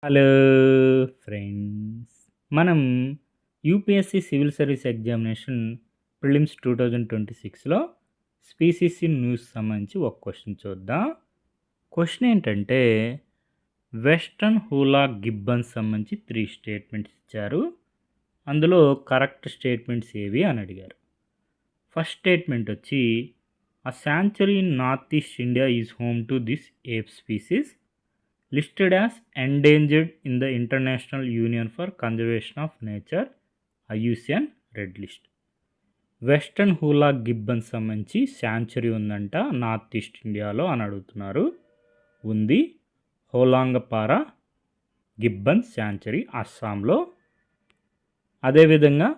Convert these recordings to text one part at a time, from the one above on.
Hello friends. మనం UPSC civil service examination prelims 2026లో species in news సంబంధించి ఒక క్వశ్చన్ చూద్దాం. క్వశ్చన్ ఏంటంటే వెస్టర్న్ హూలా గిబ్బన్స్ సంబంధించి 3 స్టేట్మెంట్స్ ఇచ్చారు. అందులో కరెక్ట్ స్టేట్మెంట్స్ ఏవి అని అడిగారు. ఫస్ట్ స్టేట్మెంట్ వచ్చి a sanctuary in north east India is home to this ape species listed as endangered in the International Union for Conservation of Nature IUCN red list. Western hoolock gibbon సంబంధించి sanctuary ఉందంట north east ఇండియాలో అని అడుగుతున్నారు. ఉంది. Hollongapar gibbon sanctuary అస్సాంలో. అదేవిధంగా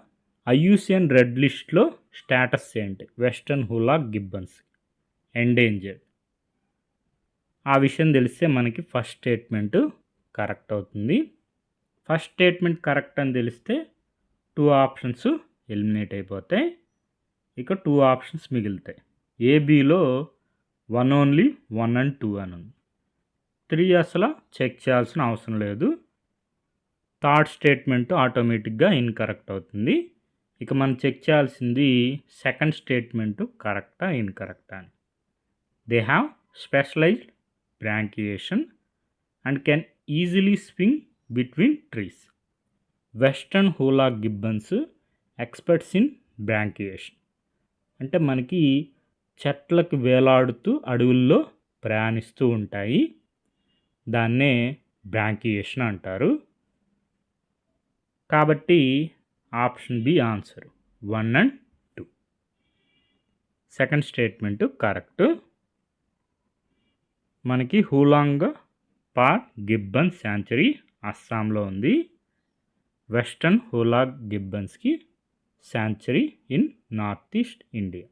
IUCN red లిస్ట్లో status ఏంటి? Western hoolock gibbons endangered. ఆ విషయం తెలిస్తే మనకి ఫస్ట్ స్టేట్మెంట్ కరెక్ట్ అవుతుంది. ఫస్ట్ స్టేట్మెంట్ కరెక్ట్ అని తెలిస్తే 2 ఆప్షన్స్ ఎలిమినేట్ అయిపోతాయి. ఇక 2 ఆప్షన్స్ మిగులుతాయి. ఏబీలో 1 ఓన్లీ 1 అండ్ 2 అని ఉంది. 3 అసలు చెక్ చేయాల్సిన అవసరం లేదు. థర్డ్ స్టేట్మెంట్ ఆటోమేటిక్గా ఇన్కరెక్ట్ అవుతుంది. ఇక మనం చెక్ చేయాల్సింది సెకండ్ స్టేట్మెంట్ కరెక్టా ఇన్కరెక్టా అని. They have specialised branchiation and can easily swing between trees. Western hoolock gibbons experts in brachiation అంటే మనకి చెట్లకు వేలాడుతూ అడవుల్లో ప్రయాణిస్తూ ఉంటాయి. దాన్నే బ్రాంకియేషన్ అంటారు. కాబట్టి option B answer 1 and 2. Second statement correct. మనకి హూలాంగ్ పార్ గిబ్బన్ శాంచురీ అస్సాంలో ఉంది. వెస్టర్న్ హూలా గిబ్బన్స్కి sanctuary in north east India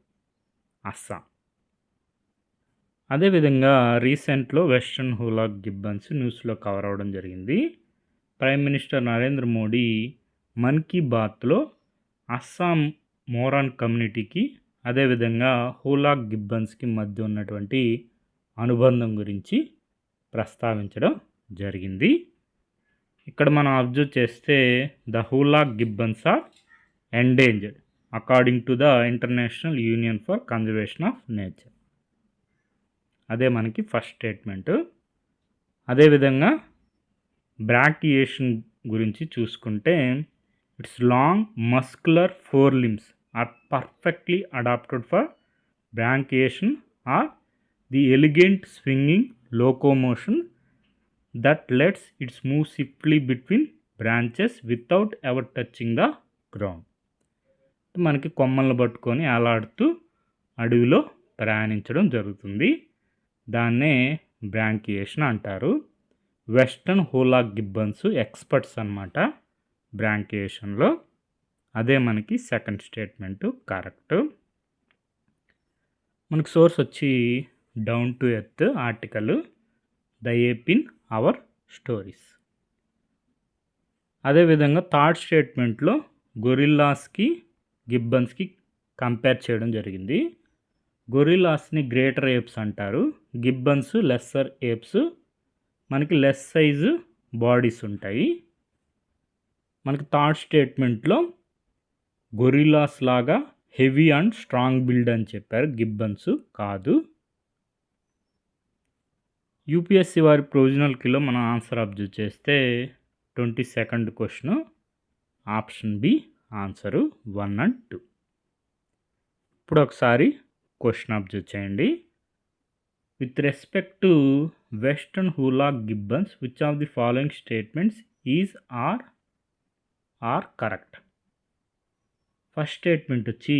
Assam. అదేవిధంగా రీసెంట్లో వెస్టర్న్ హూలా గిబ్బన్స్ న్యూస్లో కవర్ అవ్వడం జరిగింది. ప్రైమ్ మినిస్టర్ నరేంద్ర మోడీ మన్ కీ బాత్లో అస్సాం మోరాన్ కమ్యూనిటీకి అదేవిధంగా హూలా గిబ్బన్స్కి మధ్య ఉన్నటువంటి అనుబంధం గురించి ప్రస్తావించడం జరిగింది. ఇక్కడ మనం అబ్జర్వ్ చేస్తే the hoolock gibbons are endangered according to the international union for conservation of nature. అదే మనకి ఫస్ట్ స్టేట్మెంట్. అదేవిధంగా బ్రాంకియేషన్ గురించి చూసుకుంటే its long muscular 4 limbs are పర్ఫెక్ట్లీ adapted for brachiation are the elegant swinging locomotion that lets it move swiftly between branches without ever touching the ground. మనకి కొమ్మలను పట్టుకొని అలాడుతూ అడవిలో ప్రయాణించడం జరుగుతుంది. దాన్నే బ్రాంకియేషన్ అంటారు. వెస్టర్న్ హూలా గిబ్బన్స్ ఎక్స్పర్ట్స్ అన్నమాట బ్రాంకియేషన్లో. అదే మనకి సెకండ్ స్టేట్మెంట్ కరెక్ట్. మనకి సోర్స్ వచ్చి down to earth article the app in our stories. అదేవిధంగా థర్డ్ స్టేట్మెంట్లో గొరిల్లాస్కి గిబ్బన్స్కి కంపేర్ చేయడం జరిగింది. గొరిల్లాస్ని గ్రేటర్ ఏప్స్ అంటారు. Gibbons lesser apes. మనకి లెస్ సైజు బాడీస్ ఉంటాయి. మనకి థర్డ్ స్టేట్మెంట్లో గొరిల్లాస్ లాగా హెవీ అండ్ స్ట్రాంగ్ బిల్డ్ అని చెప్పారు. గిబ్బన్స్ కాదు. యూపీఎస్సీ వారి ప్రొవిజనల్ కీలో మనం ఆన్సర్ అబ్జర్వ్ చేస్తే 22nd question option B answer 1 and 2. ఇప్పుడు ఒకసారి క్వశ్చన్ అబ్జర్వ్ చేయండి. With respect to western hoolock gibbons which of the following statements is are correct? First statement వచ్చి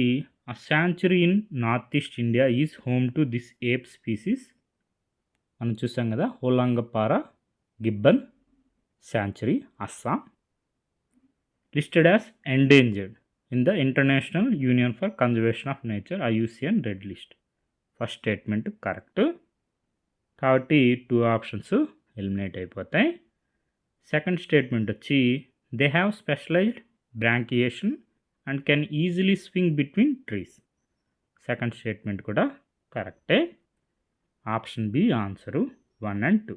a sanctuary in north east India is home to this ape species. మనం చూసాం కదా, Hollongapar gibbon sanctuary Assam. Listed as endangered in the international union for conservation of nature IUCN red list. First statement correct. కాబట్టి 2 options eliminate అయిపోతాయి. Second statement వచ్చి they have specialized brachiation and can easily swing between trees. Second statement కూడా కరెక్టే. Option B answer 1 and 2.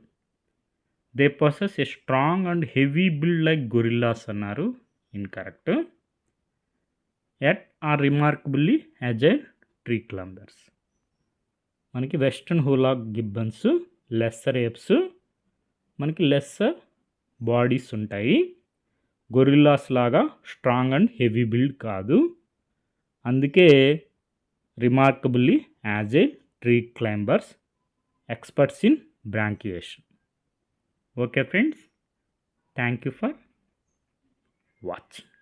They possess a strong and heavy build like gorillas అన్నారు. Incorrect. At are remarkably agile tree climbers. మనకి western hoolock gibbons, lesser apes మనకి lesser bodies ఉంటాయి. Gorillas లాగా strong and heavy build కాదు. అందుకే remarkably agile tree climbers, experts in brachiation. Okay friends, thank you for watching.